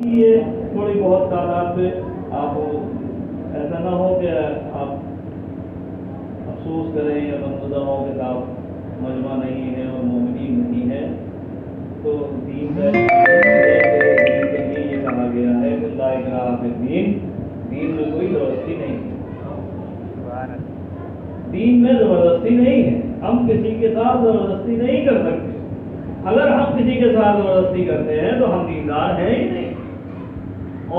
یہ تھوڑی بہت تعداد پہ آپ ایسا نہ ہو کہ آپ افسوس کریں یا غمزدہ ہو کہ آپ مجمع نہیں ہے اور مومنین نہیں ہے، تو دین کا دین کے لیے یہ کہا گیا ہے کہ لا اکراہ فی الدین، دین میں کوئی زبردستی نہیں ہے، دین میں زبردستی نہیں ہے، ہم کسی کے ساتھ زبردستی نہیں کر سکتے۔ اگر ہم کسی کے ساتھ زبردستی کرتے ہیں تو ہم دیندار ہیں ہی نہیں،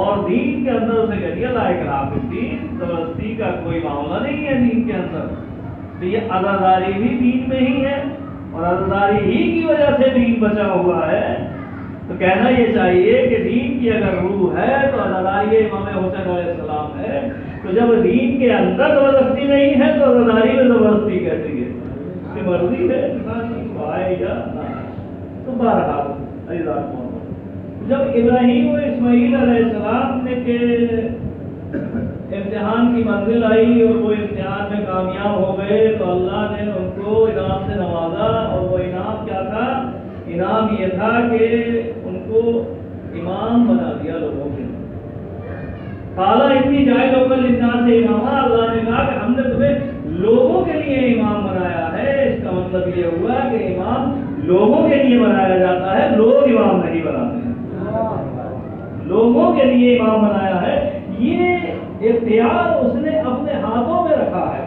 اور دین کے اندر اسے کہہ دیا لا اکراہ فی الدین، زبردستی کا کوئی معاملہ نہیں ہے دین کے اندر۔ تو یہ عزاداری بھی دین میں ہی ہے، اور عزاداری ہی کی وجہ سے دین بچا ہوا ہے۔ تو کہنا یہ چاہیے کہ دین کی اگر روح ہے تو عزاداری امام حسین علیہ السلام ہے، تو جب دین کے اندر زبردستی نہیں ہے تو عزاداری میں زبردستی کیسی ہے؟ اس کی مرضی ہے انسان آئے یا نہ آئے۔ تو بہرحال عزیزان محمد، جب ابراہیم و اسماعیل علیہ السلام نے کہ امتحان کی منزل آئی اور وہ امتحان میں کامیاب ہو گئے تو اللہ نے ان کو انعام سے نوازا، اور وہ انعام کیا تھا؟ انعام یہ تھا کہ ان کو امام بنا دیا لوگوں کے لیے۔ قال انی جاعلک للناس اماما، اللہ نے کہا کہ ہم نے تمہیں لوگوں کے لیے امام بنایا ہے۔ اس کا مطلب یہ ہوا کہ امام لوگوں کے لیے بنایا جاتا ہے، لوگ امام نہیں بناتے ہیں، لوگوں کے لیے امام بنایا ہے۔ یہ اختیار اس نے اپنے ہاتھوں میں رکھا ہے،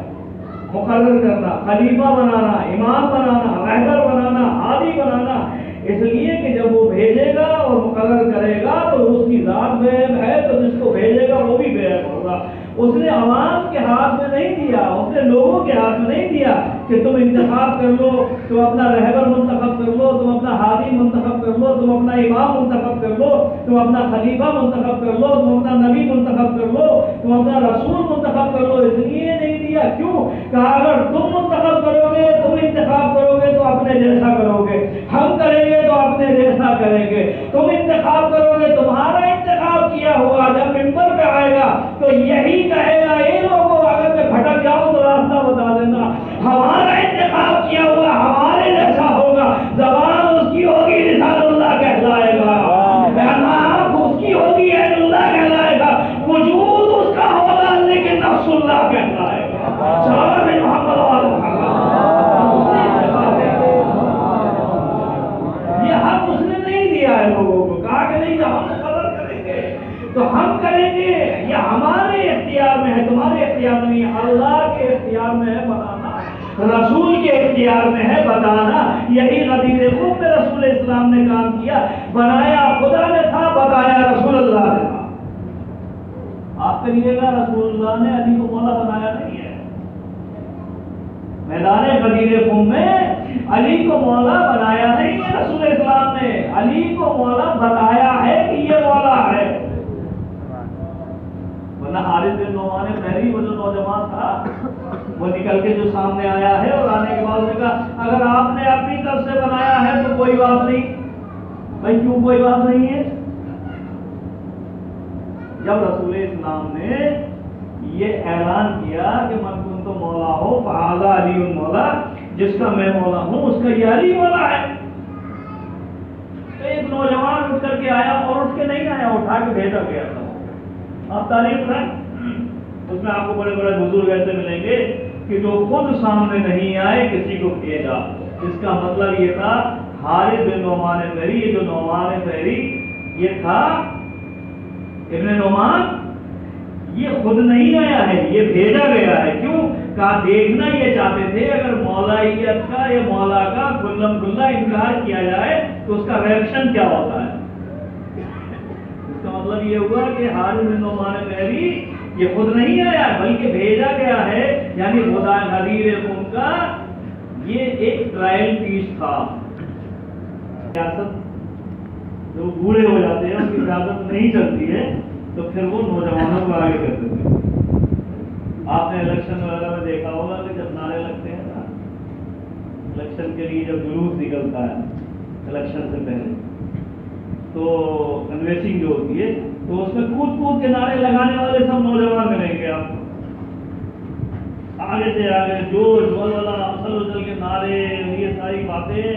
مقرر کرنا، خلیفہ بنانا، امام بنانا، رہبر بنانا، ہادی بنانا، اس لیے کہ جب وہ بھیجے گا اور مقرر کرے گا تو اس کی ذات غیب ہے، تو جس کو بھیجے گا وہ بھی غیب ہوگا۔ اس نے عوام کے ہاتھ میں نہیں دیا، اس نے لوگوں کے ہاتھ میں نہیں دیا کہ تم انتخاب کر لو، تم اپنا رہبر منتخب کر لو، تم اپنا ہادی منتخب کر لو، تم اپنا امام منتخب کر لو، تم اپنا خلیفہ منتخب کر لو، تم اپنا نبی منتخب کر لو، تم اپنا رسول منتخب کر لو۔ اس لیے نہیں دیا، کیوں؟ کہا اگر تم منتخب کرو گے، تم انتخاب کرو گے تو اپنے جیسا کرو گے، ہم کریں گے تو اپنے جیسا کریں گے۔ تم انتخاب کرو گے، تمہارا انتخاب کیا ہوا جب منبر پہ آئے گا تو یہی کہے گا اے لوگوں اگر میں بھٹک جاؤں تو راستہ بتا دینا، ہمارا انتخاب کیا ہوا ہمارے جیسا ہوگا، زبان اس کی ہوگی رسال اللہ کہلائے گا، آنکھ اس کی ہوگی عین اللہ کہلائے گا، وجود اس کا ہوگا لیکن نفس اللہ کہلائے گا۔ صحابہ محمد یہ حق اس نے نہیں دیا ہے لوگوں کو، کہا کہ نہیں جب ہم مقرر کریں گے تو ہم کریں گے، یہ ہمارے اختیار میں ہے، تمہارے اختیار میں نہیں، اللہ کے اختیار میں ہے بتانا، رسول کے اختیار میں ہے بتانا۔ یہی غدیر قوم میں رسول اسلام نے کام کیا، بنایا خدا نے تھا، بتایا رسول اللہ نے تھا۔ آپ کہیے گا رسول اللہ نے علی کو مولا بنایا نہیں ہے، میدان غدیر قوم میں علی کو مولا بنایا نہیں ہے رسول اسلام نے، علی کو مولا بتایا ہے کہ یہ مولا ہے۔ ورنہ حارث بن نعمان بحری وہ جو نوجوان تھا وہ نکل کے جو سامنے آیا ہے اور آنے کے بعد نے کہا اگر آپ نے اپنی طرف سے بنایا ہے تو کوئی بات نہیں۔ بھائی کیوں کوئی بات نہیں ہے؟ جب رسول اسلام نے یہ اعلان کیا کہ من کنت مولا ہو فہذا علی مولا، جس کا میں مولا ہوں اس کا یہ علی مولا ہے۔ تو ایک نوجوان اٹھ کر کے آیا، اور اٹھ کے نہیں آیا، اٹھا کے بھیجا گیا تھا۔ آپ تعریف کریں اس میں آپ کو بڑے بڑے بزرگ ایسے ملیں گے کہ جو خود سامنے نہیں آئے کسی کو بھیجا۔ اس کا مطلب یہ تھا حارث بن نعمان بحری، یہ جو نعمان بحری یہ تھا ابن نعمان، یہ خود نہیں آیا ہے، یہ بھیجا گیا ہے۔ کیوں؟ کہا دیکھنا یہ چاہتے تھے اگر مولائیت کا یا مولا کا کھلم کھلا انکار کیا جائے تو اس کا ریئیکشن کیا ہوتا ہے۔ اس کا مطلب یہ ہوا کہ حارث بن نعمان بحری یہ خود نہیں آیا بلکہ بھیجا گیا ہے، یعنی خدا غدیر قوم کا یہ ایک ٹرائل پیس تھا۔ سیاست جو بوڑھے ہو جاتے ہیں ان کی سیاست نہیں چلتی ہے تو پھر وہ نوجوانوں کو آگے کرتے تھے۔ آپ نے الیکشن وغیرہ میں دیکھا ہوگا کہ جب نعرے لگتے ہیں نا، الیکشن کے لیے جب جلوس نکلتا ہے الیکشن سے پہلے تو کنوینسنگ جو ہوتی ہے تو اس میں کود کود کے نعرے لگانے والے سب نوجوان ملیں گے آپ کو، آگے سے آگے جوش ولولہ اصل اجل کے نعرے، یہ ساری باتیں،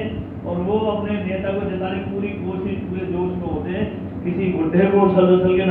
اور وہ اپنے نیتا کو جتانے پوری کوشش پورے جوش میں ہوتے ہیں۔ کسی بڈھے کو سلسل کے